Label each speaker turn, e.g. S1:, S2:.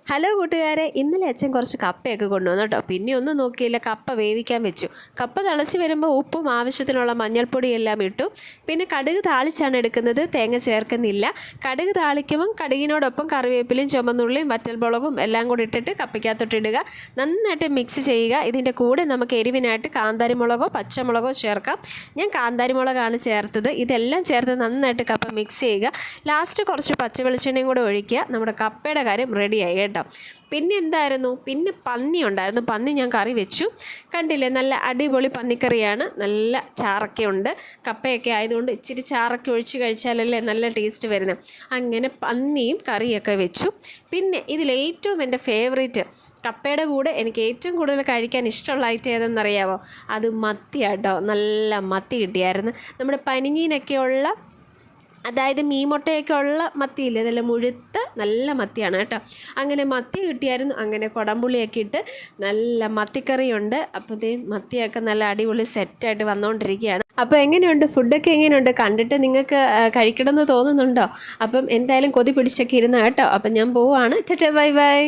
S1: Hello കൂട്ടുകാരെ, ഇന്നലെ അച്ഛൻ കുറച്ച് കപ്പയൊക്കെ കൊണ്ടുവന്നു കേട്ടോ. പിന്നെ ഒന്നും നോക്കിയില്ല, കപ്പ വേവിക്കാൻ വെച്ചു. കപ്പ തിളച്ച് വരുമ്പോൾ ഉപ്പും ആവശ്യത്തിനുള്ള മഞ്ഞൾപ്പൊടി എല്ലാം ഇട്ടു. പിന്നെ കടുക് താളിച്ചാണ് എടുക്കുന്നത്, തേങ്ങ ചേർക്കുന്നില്ല. കടുക് താളിക്കുമ്പം കടുകിനോടൊപ്പം കറിവേപ്പിലയും ചുമന്നുള്ളിയും വറ്റൽമുളകും എല്ലാം കൂടി ഇട്ടിട്ട് കപ്പയ്ക്കകത്തോട്ടിടുക. നന്നായിട്ട് മിക്സ് ചെയ്യുക. ഇതിൻ്റെ കൂടെ നമുക്ക് എരിവിനായിട്ട് കാന്താരിമുളകോ പച്ചമുളകോ ചേർക്കാം. ഞാൻ കാന്താരിമുളകാണ് ചേർത്തത്. ഇതെല്ലാം ചേർത്ത് നന്നായിട്ട് കപ്പ മിക്സ് ചെയ്യുക. ലാസ്റ്റ് കുറച്ച് പച്ചവെളിച്ചെണ്ണയും കൂടെ ഒഴിക്കുക. നമ്മുടെ കപ്പയുടെ കാര്യം റെഡിയായി കേട്ടോ. പിന്നെ എന്തായിരുന്നു, പിന്നെ പന്നി ഉണ്ടായിരുന്നു. പന്നി ഞാൻ കറി വെച്ചു. കണ്ടില്ലേ, നല്ല അടിപൊളി പന്നിക്കറിയാണ്. നല്ല ചാറൊക്കെയുണ്ട്. കപ്പയൊക്കെ ആയതുകൊണ്ട് ഇച്ചിരി ചാറൊക്കെ ഒഴിച്ച് കഴിച്ചാലല്ലേ നല്ല ടേസ്റ്റ് വരുന്നത്. അങ്ങനെ പന്നിയും കറിയൊക്കെ വെച്ചു. പിന്നെ ഇതിലേറ്റവും എൻ്റെ ഫേവറേറ്റ്, കപ്പയുടെ കൂടെ എനിക്ക് ഏറ്റവും കൂടുതൽ കഴിക്കാൻ ഇഷ്ടമുള്ള ഐറ്റം ഏതെന്നറിയാമോ? അത് മത്തിയാട്ടോ. നല്ല മത്തി കിട്ടിയായിരുന്നു. നമ്മുടെ പനിഞ്ഞീനൊക്കെയുള്ള, അതായത് മീൻമുട്ടയൊക്കെ ഉള്ള മത്തിയില്ലേ, നല്ല മുഴുത്ത നല്ല മത്തിയാണ് കേട്ടോ. അങ്ങനെ മത്തി കിട്ടിയായിരുന്നു. അങ്ങനെ കുടംപുളിയൊക്കെ ഇട്ട് നല്ല മത്തിക്കറിയുണ്ട്. അപ്പോൾ ഇതേ മത്തിയൊക്കെ നല്ല അടിപൊളി സെറ്റായിട്ട് വന്നുകൊണ്ടിരിക്കുകയാണ്. അപ്പോൾ എങ്ങനെയുണ്ട്, ഫുഡൊക്കെ എങ്ങനെയുണ്ട്? കണ്ടിട്ട് നിങ്ങൾക്ക് കഴിക്കണമെന്ന് തോന്നുന്നുണ്ടോ? അപ്പം എന്തായാലും കൊതി പിടിച്ചൊക്കെ ഇരുന്ന കേട്ടോ. അപ്പം ഞാൻ പോവാണ്. Bye bye.